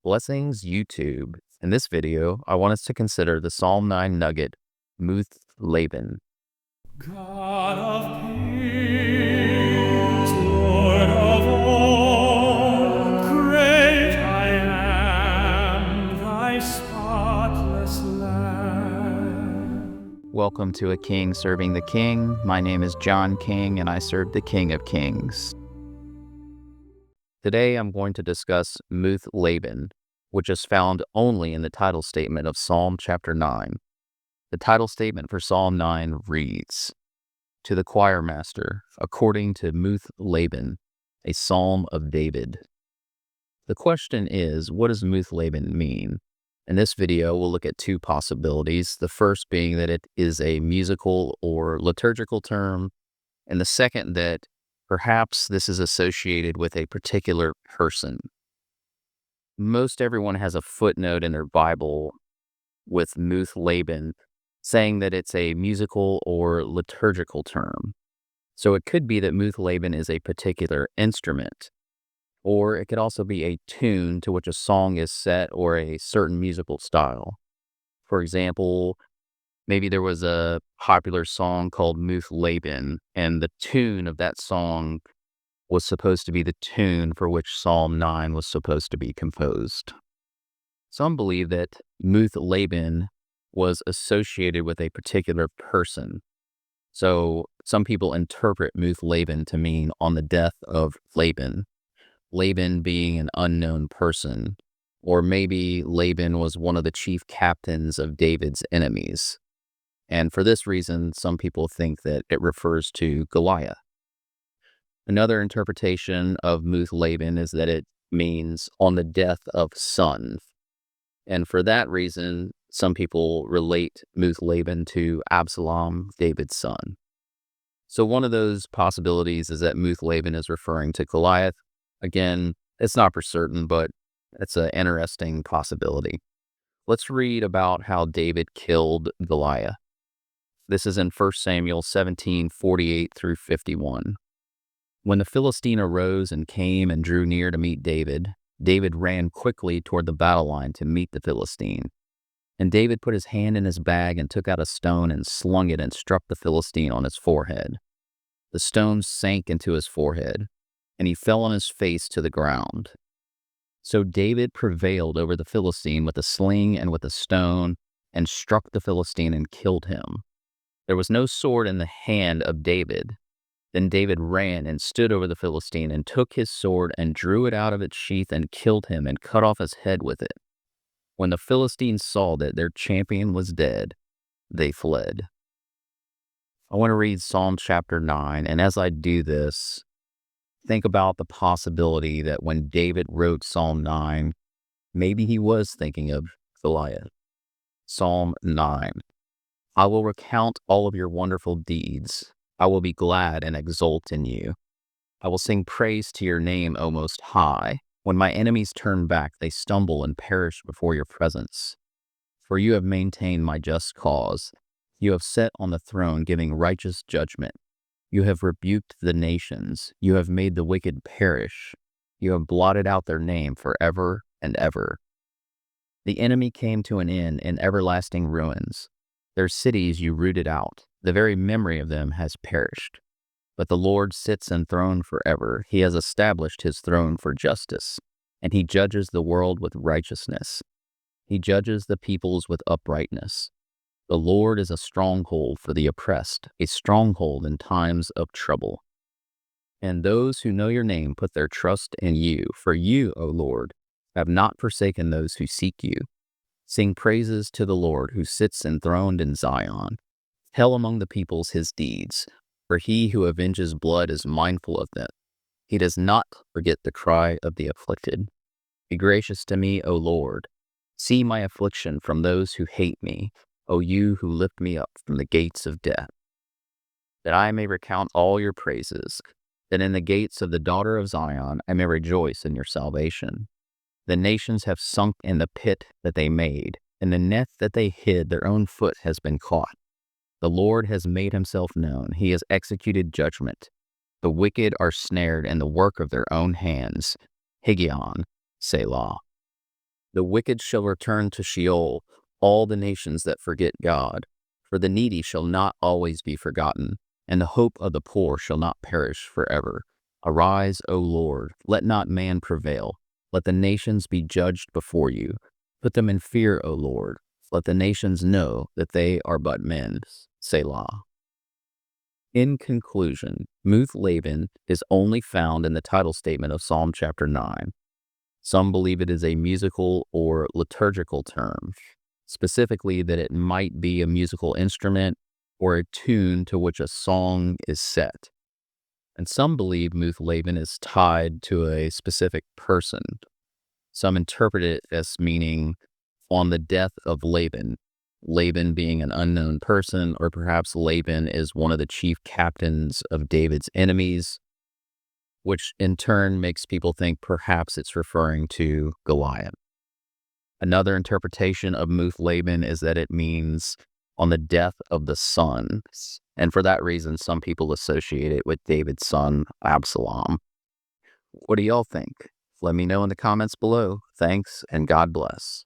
Blessings YouTube. In this video, I want us to consider the Psalm 9 nugget, Muth-Labben. God of peace, Lord of all, great I am, thy spotless Lamb. Welcome to A King Serving the King. My name is John King, and I serve the King of Kings. Today, I'm going to discuss Muth-Labben, which is found only in the title statement of Psalm chapter 9. The title statement for Psalm 9 reads, "To the choir master, according to Muth-Labben, a psalm of David." The question is, what does Muth-Labben mean? In this video, we'll look at two possibilities, the first being that it is a musical or liturgical term, and the second that perhaps this is associated with a particular person. Most everyone has a footnote in their Bible with Muth-Labben saying that it's a musical or liturgical term. So it could be that Muth-Labben is a particular instrument, or it could also be a tune to which a song is set or a certain musical style. For example, maybe there was a popular song called Muth-Labben, and the tune of that song was supposed to be the tune for which Psalm 9 was supposed to be composed. Some believe that Muth-Labben was associated with a particular person. So some people interpret Muth-Labben to mean on the death of Laban, Laban being an unknown person, or maybe Laban was one of the chief captains of David's enemies. And for this reason, some people think that it refers to Goliath. Another interpretation of Muth-Labben is that it means on the death of sons. And for that reason, some people relate Muth-Labben to Absalom, David's son. So one of those possibilities is that Muth-Labben is referring to Goliath. Again, it's not for certain, but it's an interesting possibility. Let's read about how David killed Goliath. This is in 1 Samuel 17:48 through 51. When the Philistine arose and came and drew near to meet David, David ran quickly toward the battle line to meet the Philistine. And David put his hand in his bag and took out a stone and slung it and struck the Philistine on his forehead. The stone sank into his forehead, and he fell on his face to the ground. So David prevailed over the Philistine with a sling and with a stone, and struck the Philistine and killed him. There was no sword in the hand of David. Then David ran and stood over the Philistine and took his sword and drew it out of its sheath and killed him and cut off his head with it. When the Philistines saw that their champion was dead, they fled. I want to read Psalm chapter 9, and as I do this, think about the possibility that when David wrote Psalm 9, maybe he was thinking of Goliath. Psalm 9. I will recount all of your wonderful deeds. I will be glad and exult in you. I will sing praise to your name, O Most High. When my enemies turn back, they stumble and perish before your presence. For you have maintained my just cause. You have sat on the throne giving righteous judgment. You have rebuked the nations. You have made the wicked perish. You have blotted out their name forever and ever. The enemy came to an end in everlasting ruins. Their cities you rooted out. The very memory of them has perished. But the Lord sits enthroned forever. He has established his throne for justice, and he judges the world with righteousness. He judges the peoples with uprightness. The Lord is a stronghold for the oppressed, a stronghold in times of trouble. And those who know your name put their trust in you, for you, O Lord, have not forsaken those who seek you. Sing praises to the Lord who sits enthroned in Zion. Tell among the peoples his deeds, for he who avenges blood is mindful of them. He does not forget the cry of the afflicted. Be gracious to me, O Lord. See my affliction from those who hate me, O you who lift me up from the gates of death. That I may recount all your praises, that in the gates of the daughter of Zion I may rejoice in your salvation. The nations have sunk in the pit that they made, in the net that they hid their own foot has been caught. The Lord has made himself known. He has executed judgment. The wicked are snared in the work of their own hands. Higgaion, Selah. The wicked shall return to Sheol, all the nations that forget God. For the needy shall not always be forgotten, and the hope of the poor shall not perish forever. Arise, O Lord, let not man prevail. Let the nations be judged before you. Put them in fear, O Lord. Let the nations know that they are but men. Selah. In conclusion, Muth-Labben is only found in the title statement of Psalm chapter 9. Some believe it is a musical or liturgical term, specifically that it might be a musical instrument or a tune to which a song is set. And some believe Muth-Labben is tied to a specific person. Some interpret it as meaning on the death of Laban, Laban being an unknown person, or perhaps Laban is one of the chief captains of David's enemies, which in turn makes people think perhaps it's referring to Goliath. Another interpretation of Muth-Labben is that it means on the death of the son, and for that reason, some people associate it with David's son, Absalom. What do y'all think? Let me know in the comments below. Thanks, and God bless.